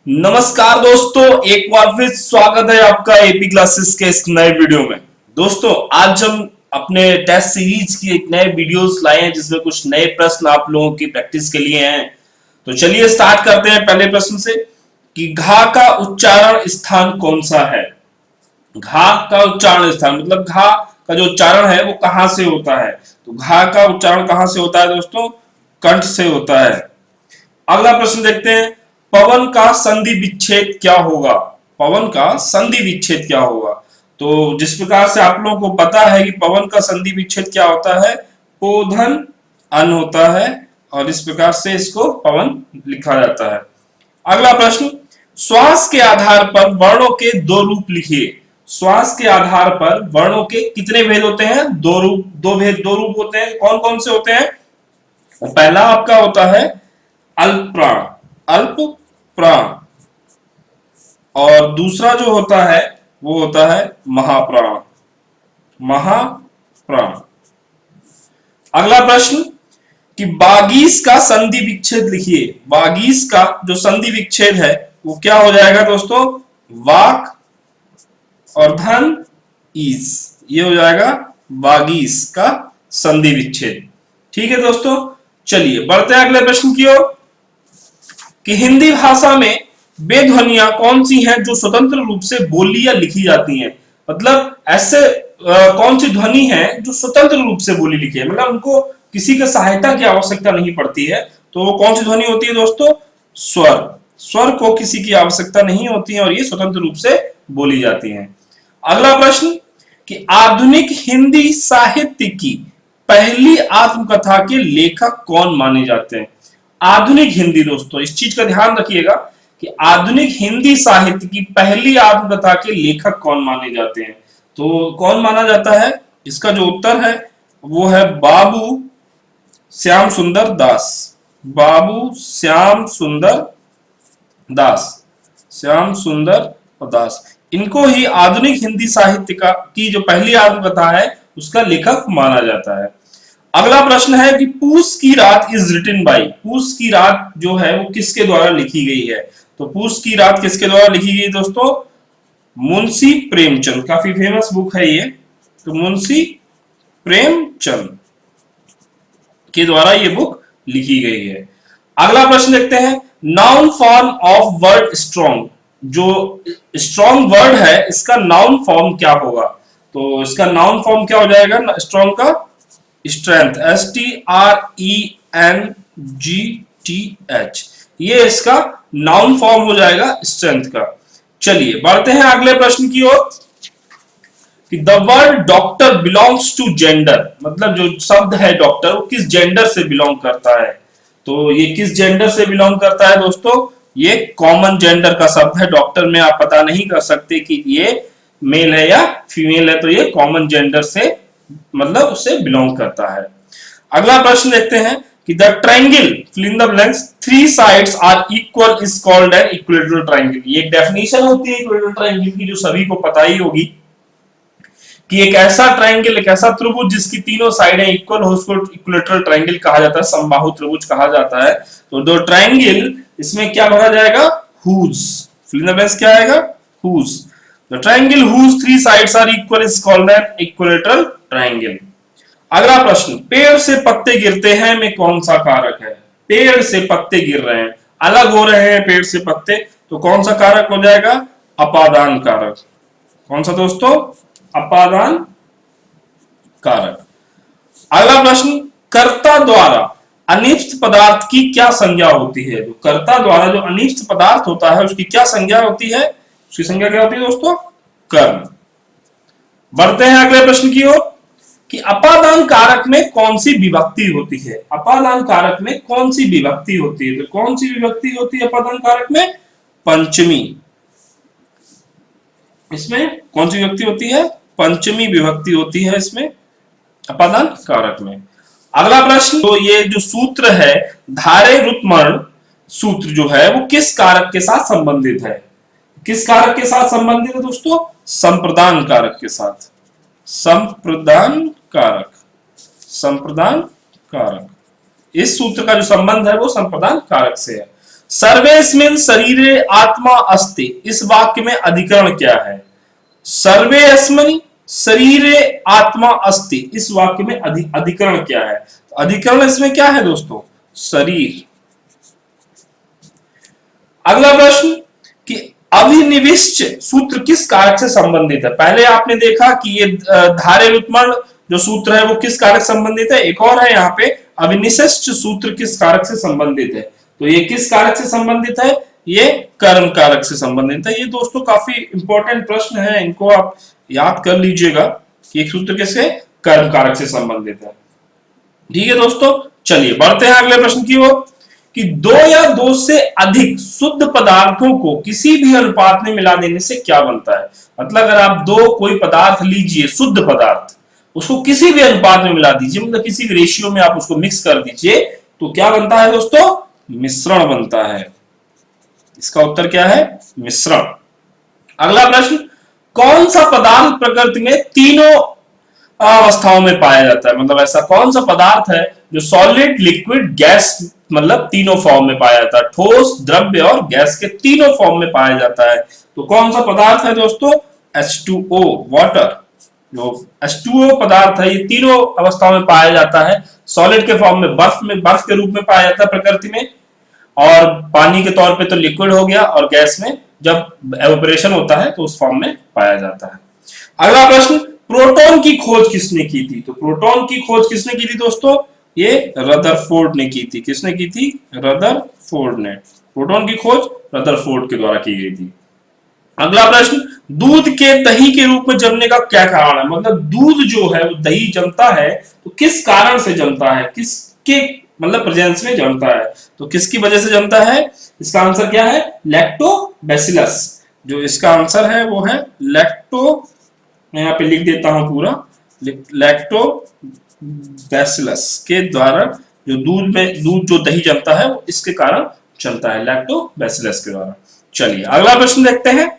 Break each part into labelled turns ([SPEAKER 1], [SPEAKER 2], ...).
[SPEAKER 1] नमस्कार दोस्तों, एक बार फिर स्वागत है आपका एपी क्लासेस के इस नए वीडियो में। दोस्तों, आज हम अपने टेस्ट सीरीज की एक नए वीडियोस लाए हैं जिसमें कुछ नए प्रश्न आप लोगों की प्रैक्टिस के लिए हैं। तो चलिए स्टार्ट करते हैं पहले प्रश्न से कि घा का उच्चारण स्थान कौन सा है। घा का उच्चारण स्थान मतलब घा का जो उच्चारण है वो कहां से होता है। तो घा का उच्चारण कहां से होता है दोस्तों? कंठ से होता है। अगला प्रश्न देखते हैं, पवन का संधि विच्छेद क्या होगा। पवन का संधि विच्छेद क्या होगा? तो जिस प्रकार से आप लोगों को पता है कि पवन का संधि विच्छेद क्या होता है, पोधन अन होता है और इस प्रकार से इसको पवन लिखा जाता है। अगला प्रश्न, श्वास के आधार पर वर्णों के दो रूप लिखिए। श्वास के आधार पर वर्णों के कितने भेद होते हैं? दो रूप, दो भेद, दो रूप होते हैं। कौन कौन से होते हैं? पहला आपका होता है अल्प प्राण, अल्प प्राण, और दूसरा जो होता है वो होता है महाप्राण, महाप्राण। अगला प्रश्न कि बागीस का संधि विच्छेद लिखिए। बागीस का जो संधि विच्छेद है वो क्या हो जाएगा दोस्तों? वाक और धन ईस, ये हो जाएगा बागीस का संधि विच्छेद। ठीक है दोस्तों, चलिए बढ़ते हैं अगले प्रश्न की ओर कि हिंदी भाषा में वे ध्वनियां कौन सी हैं जो स्वतंत्र रूप से बोली या लिखी जाती हैं। मतलब ऐसे कौन सी ध्वनि है जो स्वतंत्र रूप से बोली लिखी है, मतलब उनको किसी की सहायता की आवश्यकता नहीं पड़ती है। तो वो कौन सी ध्वनि होती है दोस्तों? स्वर। स्वर को किसी की आवश्यकता नहीं होती है और ये स्वतंत्र रूप से बोली जाती हैं। अगला प्रश्न कि आधुनिक हिंदी साहित्य की पहली आत्मकथा के लेखक कौन माने जाते हैं। आधुनिक हिंदी, दोस्तों इस चीज का ध्यान रखिएगा कि आधुनिक हिंदी साहित्य की पहली आत्मकथा के लेखक कौन माने जाते हैं। तो कौन माना जाता है? इसका जो उत्तर है वो है बाबू श्याम सुंदर दास। बाबू श्याम सुंदर दास, श्याम सुंदर दास, इनको ही आधुनिक हिंदी साहित्य का की जो पहली आत्मकथा है उसका लेखक माना जाता है। अगला प्रश्न है कि पूस की रात इज रिटन बाई। पूस की रात जो है वो किसके द्वारा लिखी गई है? तो पूस की रात किसके द्वारा लिखी गई दोस्तों? मुंशी प्रेमचंद। काफी फेमस बुक है ये। तो मुंशी प्रेमचंद के द्वारा ये बुक लिखी गई है। अगला प्रश्न देखते हैं, noun form of word strong. जो स्ट्रॉन्ग वर्ड है इसका नाउन फॉर्म क्या होगा? तो इसका नाउन फॉर्म क्या हो जाएगा स्ट्रॉन्ग का? स्ट्रेंथ, STRENGTH, ये इसका नाउन फॉर्म हो जाएगा स्ट्रेंथ का। चलिए बढ़ते हैं अगले प्रश्न की ओर कि the word doctor belongs to gender. मतलब जो शब्द है डॉक्टर वो किस जेंडर से बिलोंग करता है? तो ये किस जेंडर से बिलोंग करता है दोस्तों? ये कॉमन जेंडर का शब्द है। डॉक्टर में आप पता नहीं कर सकते कि ये मेल है या फीमेल है, तो ये कॉमन जेंडर से मतलब उससे बिलोंग करता है। अगला प्रश्न देखते हैं कि the triangle fill in the blanks three sides are equal is called an equilateral triangle. ये एक डेफिनेशन होती है इक्विलेटरल ट्रायंगल की जो सभी को पता ही होगी कि एक ऐसा ट्रायंगल, एक ऐसा त्रिभुज जिसकी तीनों साइडें इक्वल हो उसको इक्विलेटरल ट्रायंगल कहा जाता है, समबाहु त्रिभुज कहा जाता है। तो दो ट्रायंगल, इसमें क्या भरा जाएगा? Whose. Fill in the blanks क्या आएगा? Whose. The triangle whose three sides are equal is called an equilateral triangle. अगला प्रश्न, पेड़ से पत्ते गिरते हैं में कौन सा कारक है? पेड़ से पत्ते गिर रहे हैं, अलग हो रहे हैं पेड़ से पत्ते, तो कौन सा कारक हो जाएगा? अपादान कारक। कौन सा दोस्तों? अपादान कारक। अगला प्रश्न, कर्ता द्वारा अनिष्ट पदार्थ की क्या संज्ञा होती है? जो कर्ता द्वारा जो अनिष्ट पदार्थ होता है उसकी क्या संज्ञा होती है? उसकी संज्ञा क्या होती है दोस्तों? कर्म। बढ़ते हैं अगले प्रश्न की ओर कि अपादान कारक में कौन सी विभक्ति होती है? अपादान कारक में कौन सी विभक्ति होती है? तो कौन सी विभक्ति होती है अपादान कारक में? पंचमी। इसमें कौन सी विभक्ति होती है? पंचमी विभक्ति होती है इसमें अपादान कारक में। अगला प्रश्न, तो ये जो सूत्र है धारे रुत्मर्ण सूत्र जो है वो किस कारक के साथ संबंधित है? किस कारक के साथ संबंधित है दोस्तों? संप्रदान कारक के साथ। संप्रदान कारक, संप्रदान कारक, इस सूत्र का जो संबंध है वो संप्रदान कारक से है। सर्वेस्मिन् शरीरे आत्मा अस्ति, इस वाक्य में अधिकरण क्या है? सर्वेस्मिन् शरीरे आत्मा अस्ति, इस वाक्य में अधिकरण क्या है? अधिकरण इसमें क्या है दोस्तों? शरीर। अगला प्रश्न कि अभिनिविष्ट सूत्र किस कारक से संबंधित है? पहले आपने देखा कि ये धारे उत्मर्ण जो सूत्र है वो किस कारक से संबंधित है। एक और है यहाँ पे अभिनिशिष्ट सूत्र किस कारक से संबंधित है। तो ये किस कारक से संबंधित है? ये कर्म कारक से संबंधित है। ये दोस्तों काफी इंपॉर्टेंट प्रश्न है, इनको आप याद कर लीजिएगा कि एक सूत्र किससे? कर्म कारक से संबंधित है। ठीक है दोस्तों, चलिए बढ़ते हैं अगले प्रश्न की ओर कि दो या दो से अधिक शुद्ध पदार्थों को किसी भी अनुपात में मिला देने से क्या बनता है? मतलब अगर आप दो कोई पदार्थ लीजिए, शुद्ध पदार्थ, उसको किसी भी अनुपात में मिला दीजिए, मतलब किसी भी रेशियो में आप उसको मिक्स कर दीजिए, तो क्या बनता है दोस्तों? मिश्रण बनता है। इसका उत्तर क्या है? मिश्रण। अगला प्रश्न, कौन सा पदार्थ प्रकृति में तीनों अवस्थाओं में पाया जाता है? मतलब ऐसा कौन सा पदार्थ है जो सॉलिड, लिक्विड, गैस, मतलब तीनों फॉर्म में पाया जाता है? ठोस, द्रव्य और गैस के तीनों फॉर्म में पाया जाता है। तो कौन सा पदार्थ है दोस्तों? H2O, water. जो H2O पदार्थ है ये तीनों अवस्थाओं में पाया जाता है। सॉलिड के फॉर्म में बर्फ के रूप में पाया जाता है प्रकृति में, और पानी के तौर पे तो लिक्विड हो गया, और गैस में जब एवोपरेशन होता है तो उस फॉर्म में पाया जाता है। अगला प्रश्न, प्रोटॉन की खोज किसने की थी? तो प्रोटॉन की खोज किसने की थी दोस्तों? ये रदरफोर्ड ने की थी। किसने की थी? रदरफोर्ड ने। प्रोटॉन की खोज रदरफोर्ड के द्वारा की गई थी। अगला प्रश्न, दूध के दही के रूप में जमने का क्या कारण है? मतलब दूध जो है वो दही जमता है तो किस कारण से जमता है? किसके मतलब प्रेजेंस में जमता है? तो किसकी वजह से जमता है? इसका आंसर क्या है? लैक्टोबैसिलस। जो इसका आंसर है वो है लैक्टो, मैं यहाँ पे लिख देता हूं पूरा, लैक्टोबैसिलस के द्वारा जो दूध जो दही जमता है वो इसके कारण जमता है, लैक्टोबैसिलस के द्वारा। चलिए अगला प्रश्न देखते हैं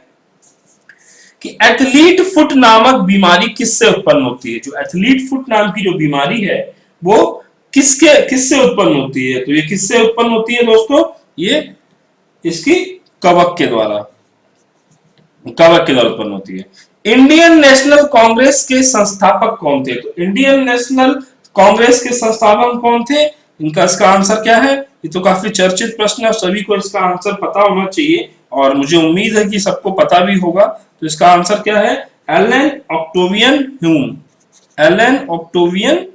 [SPEAKER 1] कि एथलीट फुट नामक बीमारी किससे उत्पन्न होती है? जो एथलीट फुट नाम की जो बीमारी है वो किससे उत्पन्न होती है? तो ये किससे उत्पन्न होती है दोस्तों? ये इसकी कवक के द्वारा उत्पन्न होती है। इंडियन नेशनल कांग्रेस के संस्थापक कौन थे? तो इंडियन नेशनल कांग्रेस के संस्थापक कौन थे? इसका आंसर क्या है? ये तो काफी चर्चित प्रश्न है, सभी को इसका आंसर पता होना चाहिए और मुझे उम्मीद है कि सबको पता भी होगा। तो इसका आंसर क्या है? Allan Octavian Hume. Allan Octavian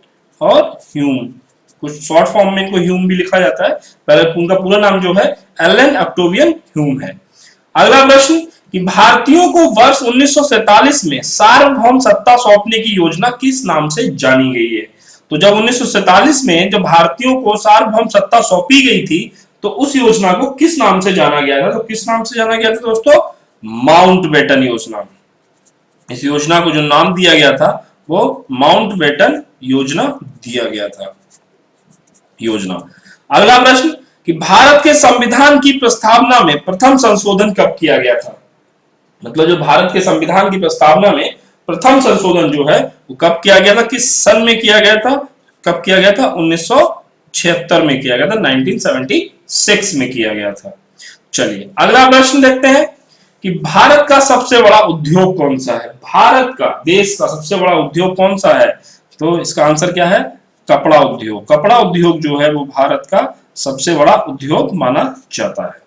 [SPEAKER 1] और ह्यूम, कुछ शॉर्ट फॉर्म में इनको ह्यूम भी लिखा जाता है, पर उनका पूरा नाम जो है एलन ऑक्टेवियन ह्यूम है। अगला प्रश्न कि भारतीयों को वर्ष 1947 में सार्वभौम सत्ता सौंपने की योजना किस नाम से जानी गई है? तो जब 1947 में जब भारतीयों को सार्वभौम सत्ता सौंपी गई थी तो उस योजना को किस नाम से जाना गया था? तो किस नाम से जाना गया था दोस्तों? माउंटबेटन योजना। इस योजना को जो नाम दिया गया था वो माउंटबेटन योजना दिया गया था। अगला प्रश्न कि भारत के संविधान की प्रस्तावना में प्रथम संशोधन कब किया गया था? मतलब जो भारत के संविधान की प्रस्तावना में प्रथम संशोधन जो है वो कब किया गया था? किस सन में किया गया था? कब किया गया था? 1976 में किया गया था, 1976 में किया गया था। चलिए अगला प्रश्न देखते हैं कि भारत का सबसे बड़ा उद्योग कौन सा है? भारत का, देश का सबसे बड़ा उद्योग कौन सा है? तो इसका आंसर क्या है? कपड़ा उद्योग। कपड़ा उद्योग जो है वो भारत का सबसे बड़ा उद्योग माना जाता है।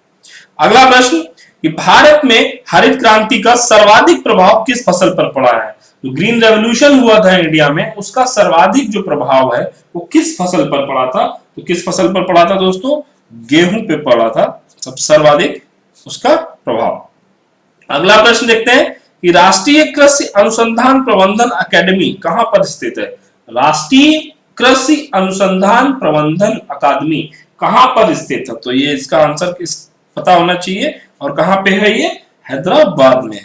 [SPEAKER 1] अगला प्रश्न कि भारत में हरित क्रांति का सर्वाधिक प्रभाव किस फसल पर पड़ा है? जो ग्रीन रेवोल्यूशन हुआ था इंडिया में उसका सर्वाधिक जो प्रभाव है वो किस फसल पर पड़ा था? तो किस फसल पर पड़ा था दोस्तों? गेहूं पे पड़ा था सब सर्वाधिक उसका प्रभाव। अगला प्रश्न देखते हैं कि राष्ट्रीय कृषि अनुसंधान प्रबंधन अकादमी कहां पर स्थित है? राष्ट्रीय कृषि अनुसंधान प्रबंधन अकादमी कहां पर स्थित है? तो ये इसका आंसर पता होना चाहिए, और कहां पे है ये? हैदराबाद में।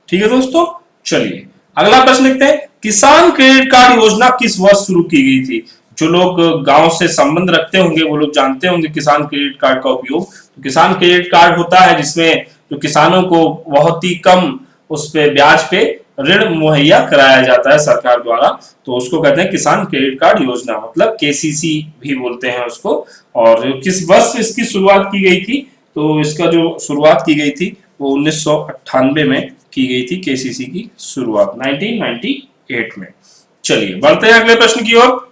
[SPEAKER 1] ठीक है दोस्तों, चलिए अगला प्रश्न देखते हैं किसान क्रेडिट कार्ड योजना किस वर्ष शुरू की गई थी? जो लोग गांव से संबंध रखते होंगे वो लोग जानते होंगे किसान क्रेडिट कार्ड का उपयोग। तो किसान क्रेडिट कार्ड होता है जिसमें जो किसानों को बहुत ही कम उस पे ब्याज पे ऋण मुहैया कराया जाता है सरकार द्वारा, तो उसको कहते हैं किसान क्रेडिट कार्ड योजना, मतलब केसीसी भी बोलते हैं उसको। और किस वर्ष इसकी शुरुआत की गई थी, तो इसका जो शुरुआत की गई थी वो 1998 में की गई थी, केसीसी की शुरुआत 1998 में। चलिए बढ़ते हैं अगले प्रश्न की ओर।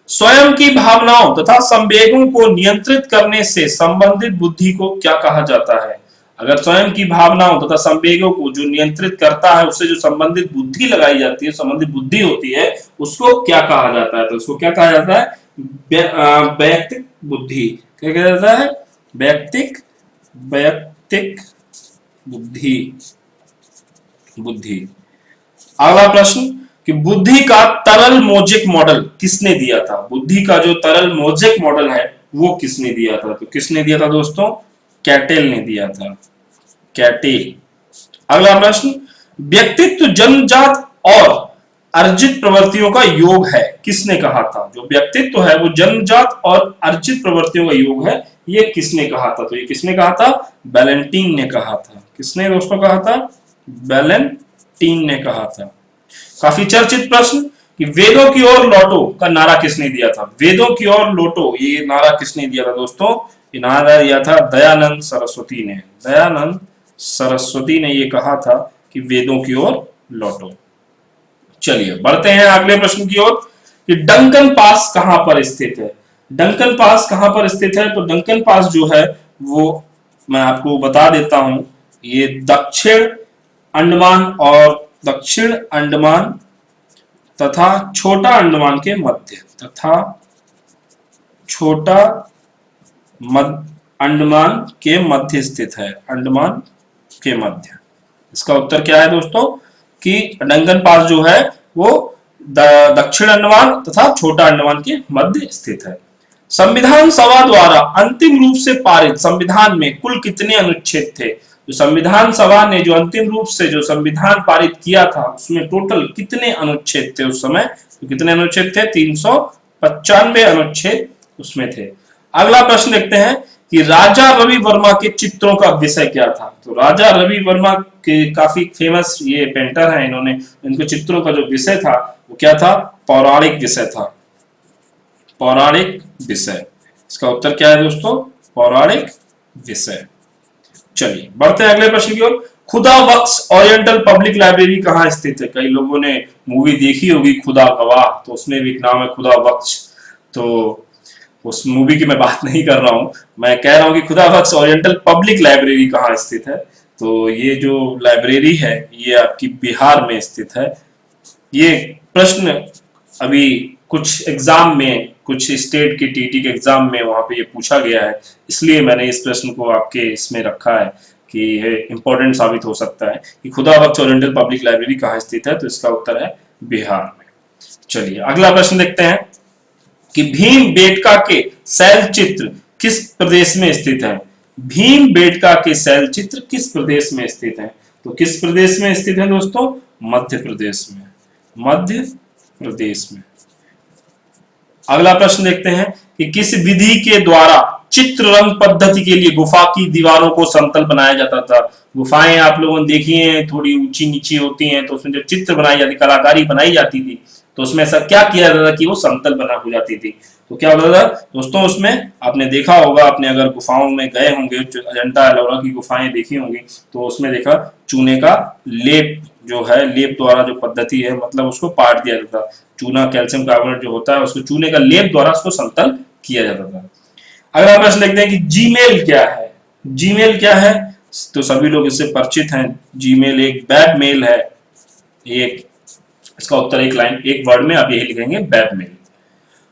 [SPEAKER 1] स्वयं की भावनाओं तथा संवेगों को नियंत्रित करने से संबंधित बुद्धि को क्या कहा जाता है? अगर स्वयं की भावनाओं तथा संवेगों को जो नियंत्रित करता है, उससे जो संबंधित बुद्धि लगाई जाती है, संबंधित बुद्धि होती है, उसको क्या कहा जाता है? तो उसको क्या कहा जाता है? वैयक्तिक बुद्धि। क्या कहा जाता है? वैयक्तिक बुद्धि। बुद्धि। अगला प्रश्न कि बुद्धि का तरल मोजेक मॉडल किसने दिया था? बुद्धि का जो तरल मोजेक मॉडल है वो किसने दिया था? तो किसने दिया था दोस्तों? कैटेल ने दिया था, कैटेल। अगला प्रश्न, व्यक्तित्व जन्मजात और अर्जित प्रवृत्तियों का योग है, किसने कहा था? जो व्यक्तित्व है वो जन्मजात और अर्जित प्रवृत्तियों का योग है, ये किसने कहा था? तो ये किसने कहा था? बैलेंटीन ने कहा था। किसने दोस्तों कहा था? बैलेंटीन ने कहा था। काफी चर्चित प्रश्न कि वेदों की ओर लौटो का नारा किसने दिया था? वेदों की ओर लौटो, ये नारा किसने दिया था दोस्तों? ये नारा दिया था दयानंद सरस्वती ने। दयानंद सरस्वती ने ये कहा था कि वेदों की ओर लौटो। चलिए बढ़ते हैं अगले प्रश्न की ओर कि डंकन पास कहां पर स्थित है? डंकन पास कहां पर स्थित है? तो डंकन पास जो है वो मैं आपको बता देता हूं, ये दक्षिण अंडमान तथा छोटा अंडमान के मध्य अंडमान के मध्य स्थित है। अंडमान के मध्य। इसका उत्तर क्या है दोस्तों? कि डंकन पास जो है वो दक्षिण अंडमान तथा छोटा अंडमान के मध्य स्थित है। संविधान सभा द्वारा अंतिम रूप से पारित संविधान में कुल कितने अनुच्छेद थे? जो संविधान सभा ने जो अंतिम रूप से जो संविधान पारित किया था, उसमें टोटल कितने अनुच्छेद थे उस समय? तो कितने अनुच्छेद थे? 395 अनुच्छेद उसमें थे। अगला प्रश्न देखते हैं कि राजा रवि वर्मा के चित्रों का विषय क्या था? तो राजा रवि वर्मा के काफी फेमस ये पेंटर हैं, इनको चित्रों का जो विषय था वो क्या था? पौराणिक विषय था। पौराणिक विषय। इसका उत्तर क्या है दोस्तों? पौराणिक विषय। चलिए बढ़ते हैं अगले प्रश्न की ओर। खुदा बख्श ओरिएंटल पब्लिक लाइब्रेरी कहाँ स्थित है? कई लोगों ने मूवी देखी होगी खुदा गवाह, तो उसमें भी एक नाम है खुदा बख्श। तो उस मूवी की मैं बात नहीं कर रहा हूं, मैं कह रहा हूं कि खुदा बख्श ओरिएंटल पब्लिक लाइब्रेरी कहाँ स्थित है? तो ये जो लाइब्रेरी है ये आपकी बिहार में स्थित है। ये प्रश्न अभी कुछ एग्जाम में, कुछ स्टेट के टीटी के एग्जाम में वहां पे ये पूछा गया है, इसलिए मैंने इस प्रश्न को आपके इसमें रखा है कि ये इंपॉर्टेंट साबित हो सकता है कि खुदा बख्श ओरिएंटल पब्लिक लाइब्रेरी कहाँ स्थित है। तो इसका उत्तर है बिहार में। चलिए अगला प्रश्न देखते हैं कि भीम बेटका के शैल चित्र किस प्रदेश में स्थित है? भीम बेटका के शैल चित्र किस प्रदेश में स्थित है? तो किस प्रदेश में स्थित है दोस्तों? मध्य प्रदेश में। मध्य प्रदेश में। अगला प्रश्न देखते हैं कि किस विधि के द्वारा चित्र रंग पद्धति के लिए गुफा की दीवारों को समतल बनाया जाता था? गुफाएं आप लोगों ने देखी हैं, थोड़ी ऊंची नीची होती हैं, तो उसमें जो चित्र बनाई जाती, कलाकारी बनाई जाती थी, तो उसमें ऐसा क्या किया जाता था कि वो समतल बना हो जाती थी। तो क्या होता था दोस्तों? उसमें आपने देखा होगा, आपने अगर गुफाओं में गए होंगे, अजंता एलोरा की गुफाएं देखी होंगी, तो उसमें देखा चूने का लेप जो है, लेप द्वारा जो पद्धति है, मतलब उसको पाट दिया जाता था। चूना कैल्शियम कार्बोनेट जो होता है उसको चूने का लेप द्वारा उसको समतल किया जाता था। अगला प्रश्न देखते हैं कि जीमेल क्या है? जीमेल क्या है? तो सभी लोग इससे परिचित हैं। जीमेल एक वेब मेल है। एक इसका उत्तर एक लाइन, एक वर्ड में आप यही लिखेंगे, वेब मेल।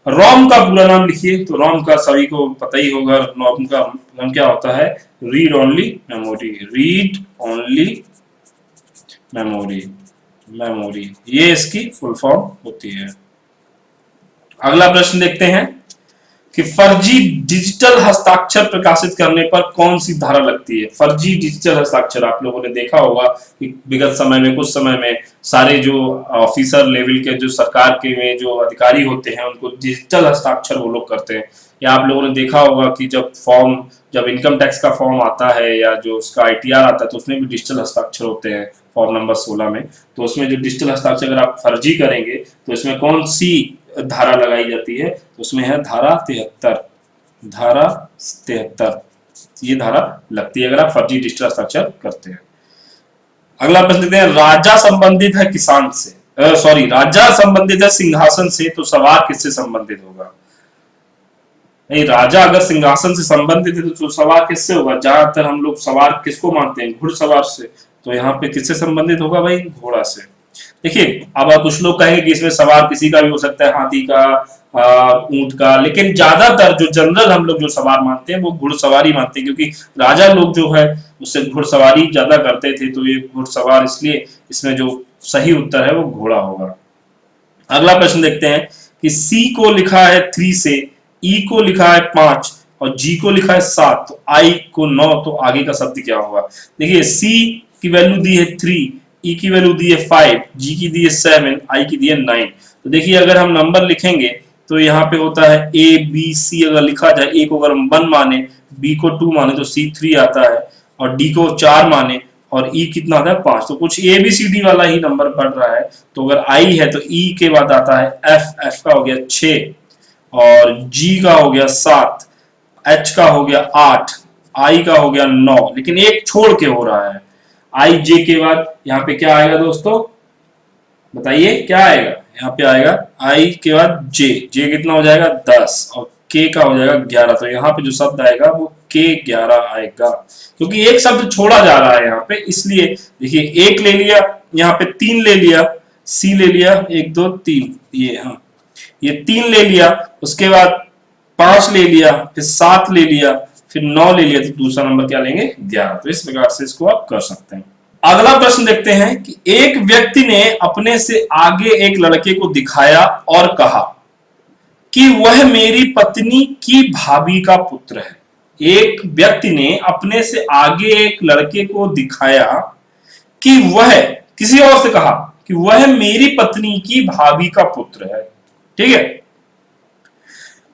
[SPEAKER 1] रोम का पूरा नाम लिखिए। तो रोम का सभी को पता ही होगा, रोम का नाम क्या होता है? Read only memory. Read only memory. Memory, ये इसकी फुल फॉर्म होती है। अगला प्रश्न देखते हैं कि फर्जी डिजिटल हस्ताक्षर प्रकाशित करने पर कौन सी धारा लगती है? फर्जी डिजिटल हस्ताक्षर आप लोगों ने देखा होगा कि विगत समय में, कुछ समय में सारे जो ऑफिसर लेवल के जो सरकार के में जो अधिकारी होते हैं, उनको डिजिटल हस्ताक्षर वो लोग करते हैं, या आप लोगों ने देखा होगा कि जब इनकम टैक्स का फॉर्म आता है या जो उसका आईटीआर आता है तो उसमें भी डिजिटल हस्ताक्षर होते हैं फॉर्म नंबर 16 में। तो उसमें जो डिजिटल हस्ताक्षर अगर आप फर्जी करेंगे तो इसमें कौन सी धारा लगाई जाती है, तो उसमें है धारा 73। धारा 73 ये धारा लगती है अगर आप फर्जी डिजिटल हस्ताक्षर करते हैं। अगला प्रश्न लेते हैं, राजा संबंधित है किसान से, सॉरी राजा संबंधित है सिंहासन से, तो सवार किससे संबंधित होगा? नहीं, राजा अगर सिंहासन से संबंधित है तो सवार किससे होगा? ज्यादातर हम लोग सवार किसको मानते हैं? घुड़सवार से। तो यहाँ पे किससे संबंधित होगा भाई? घोड़ा से। देखिए, अब कुछ लोग कहेंगे कि इसमें सवार किसी का भी हो सकता है, हाथी का, ऊंट का, लेकिन ज्यादातर जो जनरल हम लोग जो सवार मानते हैं वो घुड़सवारी मानते हैं, क्योंकि राजा लोग जो है उससे घुड़सवारी ज्यादा करते थे, तो ये घुड़सवार, इसलिए इसमें जो सही उत्तर है वो घोड़ा होगा। अगला प्रश्न देखते हैं कि सी को लिखा है 3 से, ई को लिखा है 5 और जी को लिखा है 7, तो आई को 9, तो आगे का शब्द क्या होगा? देखिए, सी की वैल्यू दी है 3, ई की वैल्यू दी है 5, जी की दी है 7, आई की दी है 9। तो देखिए, अगर हम नंबर लिखेंगे तो यहाँ पे होता है ए बी सी, अगर लिखा जाए, ए को अगर हम 1 माने, बी को 2 माने तो सी 3 आता है, और डी को 4 माने और ई कितना आता है? 5। तो कुछ ए बी सी डी वाला ही नंबर बढ़ रहा है। तो अगर आई है तो ई के बाद आता है एफ, एफ का हो गया 6 और जी का हो गया 7, एच का हो गया 8, आई का हो गया 9, लेकिन एक छोड़ के हो रहा है। आई जे के बाद यहाँ पे क्या आएगा दोस्तों? बताइए क्या आएगा? यहाँ पे आएगा आई के बाद जे, जे कितना हो जाएगा? 10 और के का हो जाएगा 11। तो यहाँ पे जो शब्द आएगा वो के 11 आएगा, क्योंकि एक शब्द छोड़ा जा रहा है यहाँ पे, इसलिए। देखिए, एक ले लिया, यहाँ पे 3 ले लिया, सी ले लिया, 1 2 3, ये, हाँ, ये 3 ले लिया, उसके बाद 5 ले लिया, फिर 7 ले लिया, फिर 9 ले लिया, तो दूसरा नंबर क्या लेंगे? 11। तो इस प्रकार से इसको आप कर सकते हैं। अगला प्रश्न देखते हैं कि एक व्यक्ति ने अपने से आगे एक लड़के को दिखाया और कहा कि वह मेरी पत्नी की भाभी का पुत्र है। एक व्यक्ति ने अपने से आगे एक लड़के को दिखाया कि वह, किसी और से कहा कि वह मेरी पत्नी की भाभी का पुत्र है। ठीक है,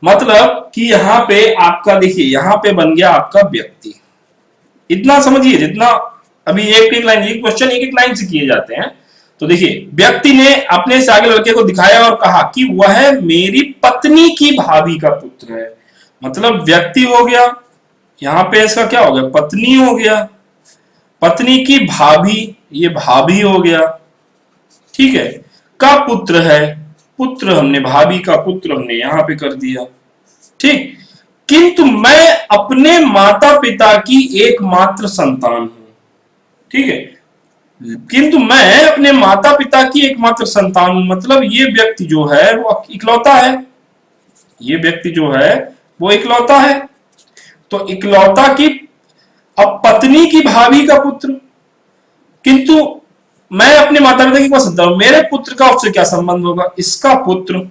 [SPEAKER 1] मतलब कि यहां पे आपका, देखिए यहां पे बन गया आपका व्यक्ति। इतना समझिए, जितना अभी एक एक लाइन, एक क्वेश्चन एक एक लाइन से किए जाते हैं। तो देखिए, व्यक्ति ने अपने से आगे लड़के को दिखाया और कहा कि वह मेरी पत्नी की भाभी का पुत्र है। मतलब व्यक्ति हो गया, यहां पे इसका क्या हो गया? पत्नी हो गया, पत्नी की भाभी, ये भाभी हो गया, ठीक है, का पुत्र है, पुत्र हमने, भाभी का पुत्र हमने यहां पे कर दिया। ठीक, किंतु मैं अपने माता पिता की एकमात्र संतान हूं। ठीक है, किंतु मैं अपने माता पिता की एकमात्र संतान हूं, मतलब ये व्यक्ति जो है वो इकलौता है, ये व्यक्ति जो है वो इकलौता है। तो इकलौता की, अब पत्नी की भाभी का पुत्र, किंतु मैं अपने माता पिता की कौन संतान हूं, मेरे पुत्र का उससे क्या संबंध होगा? इसका पुत्र।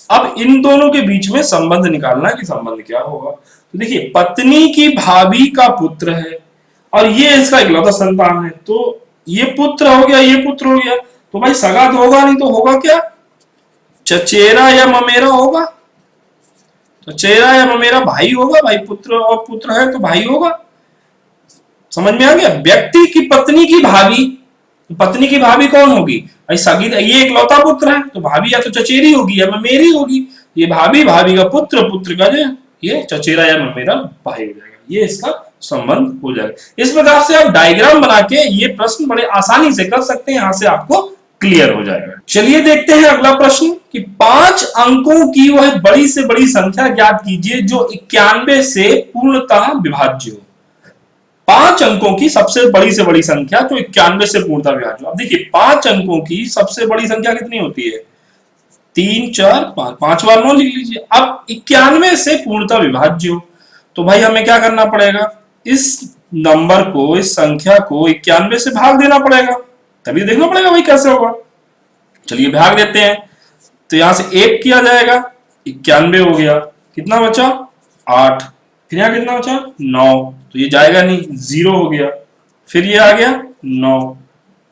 [SPEAKER 1] अब इन दोनों के बीच में संबंध निकालना है कि संबंध क्या होगा। तो देखिए, पत्नी की भाभी का पुत्र है और ये इसका इकलौता संतान है, तो ये पुत्र हो गया, ये पुत्र हो गया, तो भाई सगा तो होगा नहीं, तो होगा क्या? चचेरा या ममेरा होगा। चचेरा या ममेरा भाई होगा, भाई पुत्र और पुत्र है तो भाई होगा। समझ में आ गया? व्यक्ति की पत्नी की भाभी, पत्नी की भाभी कौन होगी? भाई सगी, ये इकलौता पुत्र है तो भाभी या तो चचेरी होगी या ममेरी होगी। ये भाभी, भाभी का पुत्र, पुत्र का जो ये चचेरा या ममेरा भाई हो जाएगा, ये इसका संबंध हो जाएगा। इस प्रकार से आप डायग्राम बना के ये प्रश्न बड़े आसानी से कर सकते हैं, यहां से आपको क्लियर हो जाएगा। चलिए देखते हैं अगला प्रश्न कि 5 अंकों की वह बड़ी से बड़ी संख्या ज्ञात कीजिए जो 91 से पूर्णतः विभाज्य हो। 5 अंकों की सबसे बड़ी से बड़ी संख्या जो 91 से पूर्णतः विभाज्य हो। अब देखिए, 5 अंकों की सबसे बड़ी संख्या कितनी होती है? 3 4 5, 5 बार 9 लिख लीजिए। अब 91 से पूर्णतः विभाज्य हो, तो भाई हमें क्या करना पड़ेगा? इस नंबर को, इस संख्या को 91 से भाग देना पड़ेगा, तभी देखना पड़ेगा भाई कैसे होगा। चलिए भाग देते हैं। तो यहां से 1 किया जाएगा, 91 हो गया, कितना बचा? 8, फिर यहां कितना बचा? 9, तो ये जाएगा नहीं, 0 हो गया, फिर ये आ गया 9,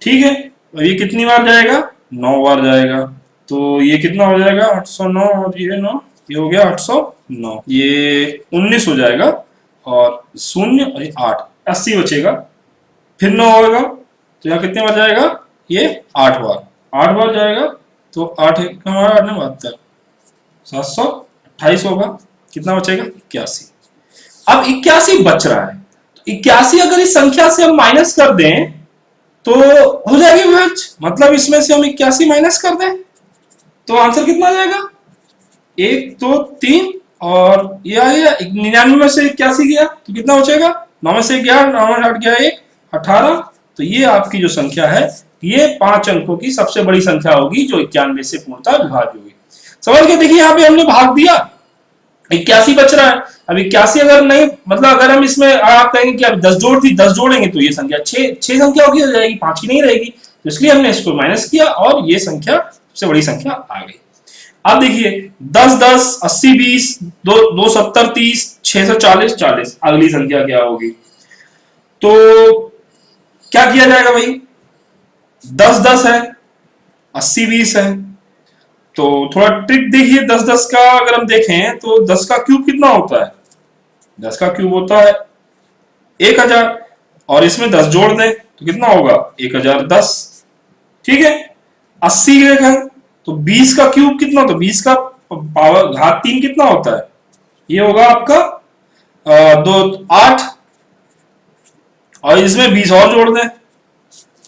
[SPEAKER 1] ठीक है, और ये कितनी बार जाएगा? 9 बार जाएगा, तो ये कितना हो जाएगा? 809 और ये 9, ये हो गया 809, ये 19 हो जाएगा और 0 और ये 8, 80 बचेगा, फिर 9 होगा तो यहाँ कितने बार जाएगा, ये 8 बार, 8 बार जाएगा तो 8 हमारा 8 ने 72, 728 होगा, कितना बचेगा 81। अब 81 बच रहा है, तो 81 अगर इस संख्या से हम माइनस कर दें तो हो जाएगी मैच, मतलब इसमें से हम 81 माइनस कर दें तो आंसर कितना आ जाएगा, 1 2 3 और ये आया 99 में से 81 गया तो कितना बचेगा, 9 में से 11, 9 में 8 गया 1, 18। तो ये आपकी जो संख्या है ये 5 अंकों की सबसे बड़ी संख्या होगी जो 91 से पूर्णतः विभाज्य होगी। समझ के देखिए, यहाँ पे हमने भाग दिया, 81 बच रहा है। अब 81 अगर नहीं, मतलब अगर हम इसमें आप कहेंगे कि अब 10 जोड़ थी, 10 जोड़ेंगे तो ये संख्या 6 संख्या होगी, हो जाएगी, 5 की नहीं रहेगी, तो इसलिए हमने इसको माइनस किया और ये संख्या सबसे बड़ी संख्या आ गई। अब देखिए 10 10 80 20 2 70 30 640 40, अगली संख्या क्या होगी, तो क्या किया जाएगा भाई, 10 10 है, 80 20 है, तो थोड़ा ट्रिक देखिए, 10 10 का अगर हम देखें तो 10 का क्यूब कितना होता है, 10 का क्यूब होता है 1000 और इसमें 10 जोड़ दें तो कितना होगा 1010, ठीक है। 80 देखें तो 20 का क्यूब कितना, तो 20 का पावर घात 3 कितना होता है, ये होगा आपका 8 और इसमें 20 और जोड़ दें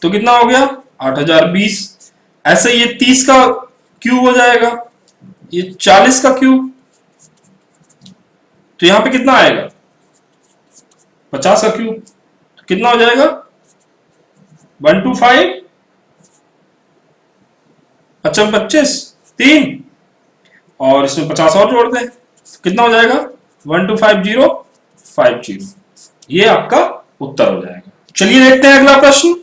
[SPEAKER 1] तो कितना हो गया 8020। ऐसे ये 30 का क्यूब हो जाएगा, ये 40 का क्यूब, तो यहां पे कितना आएगा 50 का क्यूब, तो कितना हो जाएगा 125, अच्छा 25 3 और इसमें 50 और जोड़ दें तो कितना हो जाएगा 125050, ये आपका उत्तर हो जाएगा। चलिए देखते हैं अगला प्रश्न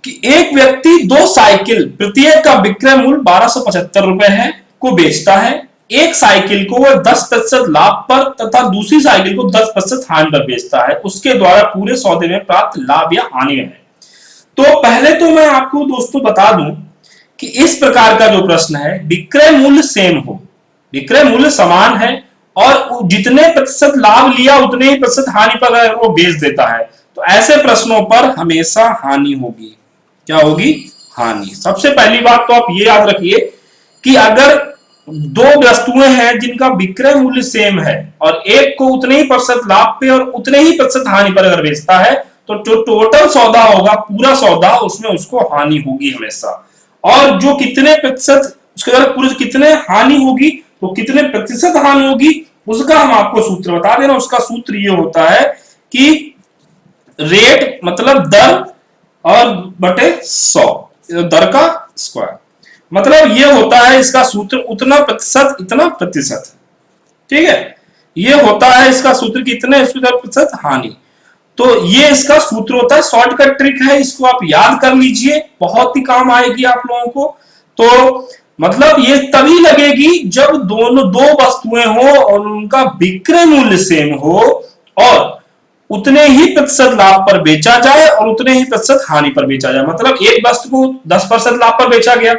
[SPEAKER 1] कि एक व्यक्ति 2 साइकिल प्रत्येक का विक्रय मूल्य 1275 रुपए है को बेचता है, एक साइकिल को वह 10% लाभ पर तथा दूसरी साइकिल को 10% हानि पर बेचता है, उसके द्वारा पूरे सौदे में प्राप्त लाभ या हानि है। तो पहले तो मैं आपको दोस्तों बता दूं कि इस प्रकार का जो प्रश्न है, विक्रय मूल्य सेम हो, विक्रय मूल्य समान है और जितने प्रतिशत लाभ लिया उतने ही प्रतिशत हानि पर अगर वो बेच देता है तो ऐसे प्रश्नों पर हमेशा हानि होगी। क्या होगी, हानि। सबसे पहली बात तो आप ये याद रखिए कि अगर 2 वस्तुएं हैं जिनका विक्रय मूल्य सेम है और एक को उतने ही प्रतिशत लाभ पे और उतने ही प्रतिशत हानि पर अगर बेचता है तो जो टोटल सौदा होगा, पूरा सौदा, उसमें उसको हानि होगी हमेशा। और जो कितने प्रतिशत उसके द्वारा पूरे कितने हानि होगी तो कितने प्रतिशत हानि होगी उसका हम आपको सूत्र बता देना। उसका सूत्र ये होता है कि रेट मतलब दर और बटे 100, दर का स्क्वायर, मतलब ये होता है इसका सूत्र उतना प्रतिशत इतना प्रतिशत, ठीक है। ये होता है इसका सूत्र कितने प्रतिशत हानि, तो ये इसका सूत्र होता है। शॉर्टकट ट्रिक है, इसको आप याद कर लीजिए, बहुत ही काम आएगी आप लोगों को। तो मतलब ये तभी लगेगी जब दोनों 2 वस्तुएं हो और उनका विक्रय मूल्य सेम हो और उतने ही प्रतिशत लाभ पर बेचा जाए और उतने ही प्रतिशत हानि पर बेचा जाए। मतलब एक वस्तु को 10% लाभ पर बेचा गया,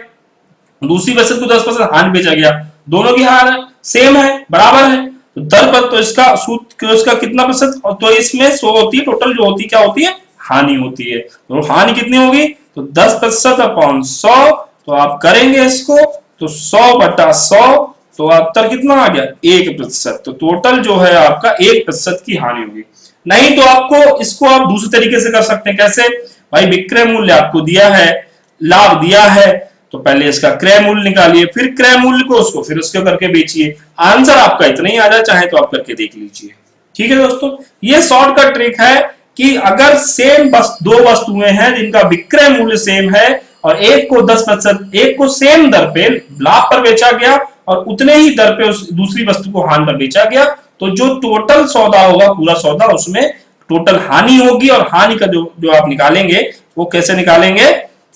[SPEAKER 1] दूसरी वस्तु को 10% हानि बेचा गया, दोनों की हार है, सेम है, बराबर है, तो दर पर तो इसका सूत्र इसका कितना प्रतिशत, तो इसमें 100 होती है, टोटल जो होती क्या होती है, हानि होती है। तो हानि कितनी होगी, तो 10% अपॉन 100, तो आप करेंगे इसको तो 100/100, तो उत्तर कितना आ गया 1%। तो टोटल जो है आपका 1% की हानि होगी। नहीं तो आपको इसको आप दूसरे तरीके से कर सकते हैं। कैसे भाई, विक्रय मूल्य आपको दिया है, लाभ दिया है, तो पहले इसका क्रय मूल्य निकालिए, फिर क्रय मूल्य को उसको फिर उसके करके बेचिए, आंसर आपका इतना ही आ जाए, चाहे तो आप करके देख लीजिए। ठीक है दोस्तों, ये शॉर्टकट ट्रिक है कि अगर सेम 2 वस्तुएं हैं जिनका विक्रय मूल्य सेम है और एक को 10%, एक को सेम दर पे लाभ पर बेचा गया और उतने ही दर पे उस दूसरी वस्तु को हानि पर बेचा गया, तो जो टोटल सौदा होगा, पूरा सौदा, उसमें टोटल हानि होगी। और हानि का जो आप निकालेंगे वो कैसे निकालेंगे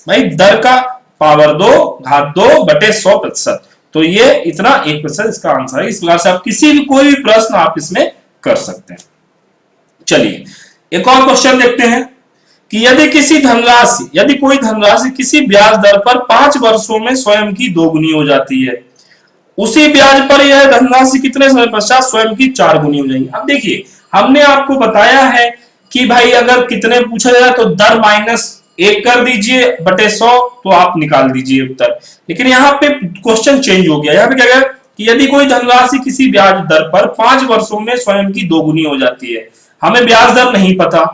[SPEAKER 1] भाई, दर का पावर 2 घात 2 बटे 100%, तो ये इतना 1% इसका आंसर है। इस प्रकार से आप किसी भी कोई भी प्रश्न आप इसमें कर सकते हैं। चलिए एक और क्वेश्चन देखते हैं कि यदि कोई धनराशि किसी ब्याज दर पर 5 वर्षों में स्वयं की दोगुनी हो जाती है उसी ब्याज पर यह धनराशि कितने समय पश्चात स्वयं की 4 गुनी हो जाएगी। अब देखिए हमने आपको बताया है कि भाई अगर कितने पूछा जाए तो दर माइनस 1 कर दीजिए बटे 100 तो आप निकाल दीजिए उत्तर। लेकिन यहाँ पे क्वेश्चन चेंज हो गया, यहाँ पे क्या गया कि यदि कोई धनराशि किसी ब्याज दर पर 5 वर्षों में स्वयं की 2 गुनी हो जाती है, हमें ब्याज दर नहीं पता,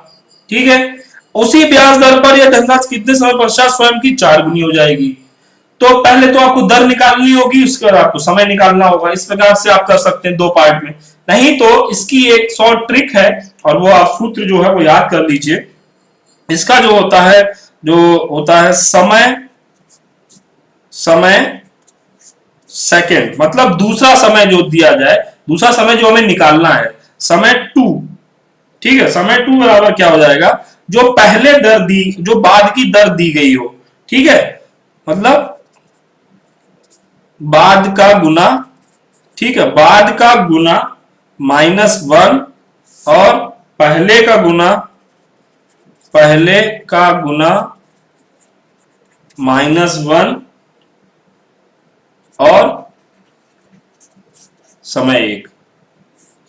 [SPEAKER 1] ठीक है, उसी ब्याज दर पर यह धनराशि कितने समय पश्चात स्वयं की 4 गुनी हो जाएगी। तो पहले तो आपको दर निकालनी होगी, उसके बाद आपको समय निकालना होगा। इस प्रकार से आप कर सकते हैं 2 पार्ट में। नहीं तो इसकी एक शॉर्ट ट्रिक है और वो आप सूत्र जो है वो याद कर लीजिए। इसका जो होता है समय सेकंड, मतलब दूसरा समय जो दिया जाए, दूसरा समय जो हमें निकालना है, समय 2, ठीक है। समय 2 बराबर क्या हो जाएगा, जो पहले दर दी, जो बाद की दर दी गई हो, ठीक है, मतलब बाद का गुना, ठीक है, बाद का गुना -1 और पहले का गुना -1 और समय 1,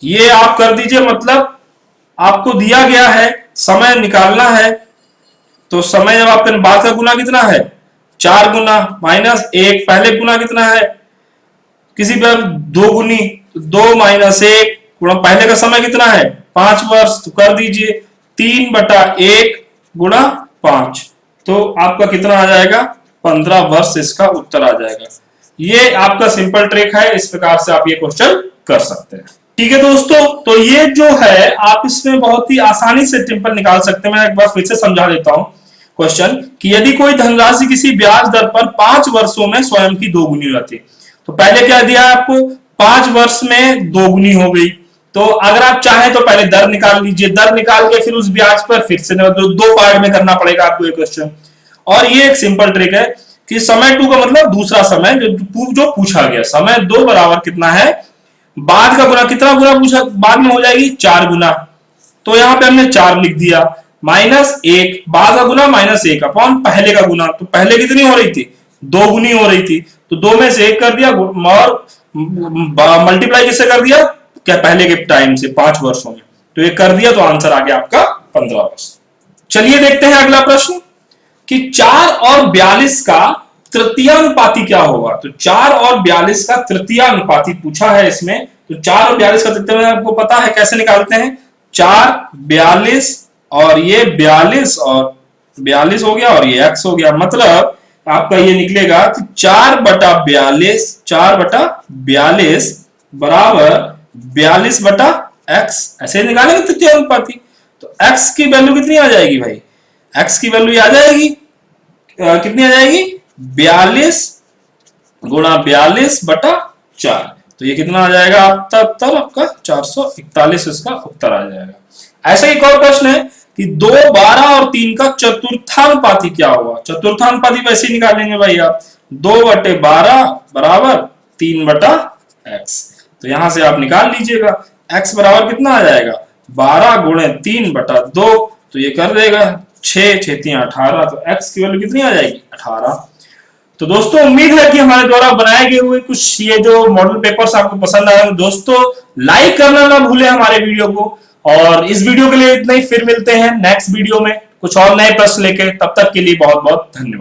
[SPEAKER 1] ये आप कर दीजिए। मतलब आपको दिया गया है समय निकालना है, तो समय जब आपके बाद का गुना कितना है 4 गुना -1, पहले गुना कितना है, किसी पर 2 गुनी 2 -1 गुणा पहले का समय कितना है 5 वर्ष, तो कर दीजिए 3/1 गुणा 5, तो आपका कितना आ जाएगा 15 वर्ष, इसका उत्तर आ जाएगा। ये आपका सिंपल ट्रिक है, इस प्रकार से आप ये क्वेश्चन कर सकते हैं। ठीक है दोस्तों, तो ये जो है आप इसमें बहुत ही आसानी से सिंपल निकाल सकते हैं। मैं एक बार फिर से समझा देता हूं क्वेश्चन कि यदि कोई धनराशि किसी ब्याज दर पर 5 वर्षों में स्वयं की 2 गुनी हो जाती है, तो पहले क्या दिया है आपको 5 वर्ष में 2 गुनी हो गई, तो अगर आप चाहें तो पहले दर निकाल लीजिए, दर निकाल के फिर उस ब्याज पर फिर से 2 पार्ट में करना पड़ेगा आपको ये क्वेश्चन। और ये एक सिंपल ट्रिक है कि समय 2 का मतलब दूसरा समय जो पूछा गया, समय 2 बराबर कितना है, बाद का गुना, कितना गुना पूछा, बाद में हो जाएगी 4 गुना, तो यहां पे हमने 4 लिख दिया, -1 बाद का गुना -1 अपॉन पहले का गुना, तो पहले कितनी हो रही थी 2 गुनी हो रही थी, तो 2 में से 1 कर दिया और मल्टीप्लाई किससे कर दिया, क्या पहले के टाइम से 5 वर्षों में, तो ये कर दिया, तो आंसर आ गया आपका 15 वर्ष। चलिए देखते हैं अगला प्रश्न कि 4 और 42 का तृतीयानुपाती क्या होगा। तो 4 और 42 का तृतीयानुपाती पूछा है इसमें, तो 4 और 42 का तृतीय आपको पता है कैसे निकालते हैं, 4 42 और ये 42 और 42 हो गया और ये x हो गया, मतलब आपका ये निकलेगा कि 4/42 बराबर 42/x, ऐसे निकालेंगे तृतीयानुपाती। तो x की वैल्यू कितनी आ जाएगी भाई, x की वैल्यू आ जाएगी कितनी आ जाएगी 42 गुणा 42/4, तो ये कितना आ जाएगा उत्तर आपका 441, इसका उत्तर आ जाएगा। ऐसा एक और प्रश्न है कि 2, 12 और 3 का चतुर्थानुपाती क्या होगा। चतुर्थानुपाती वैसे ही निकालेंगे भाई आप, 2/12 बराबर 3/x, तो यहां से आप निकाल लीजिएगा, x बराबर कितना आ जाएगा 12 गुणे 3/2, तो ये कर देगा 6 6 3 18, तो x की वैल्यू कितनी आ जाएगी 18। तो दोस्तों उम्मीद है कि हमारे द्वारा बनाए गए हुए कुछ ये जो मॉडल पेपर्स आपको पसंद आए। दोस्तों लाइक करना ना भूलें हमारे वीडियो को, और इस वीडियो के लिए इतना ही, फिर मिलते हैं नेक्स्ट वीडियो में कुछ और नए प्रश्न लेके, तब तक के लिए बहुत बहुत धन्यवाद।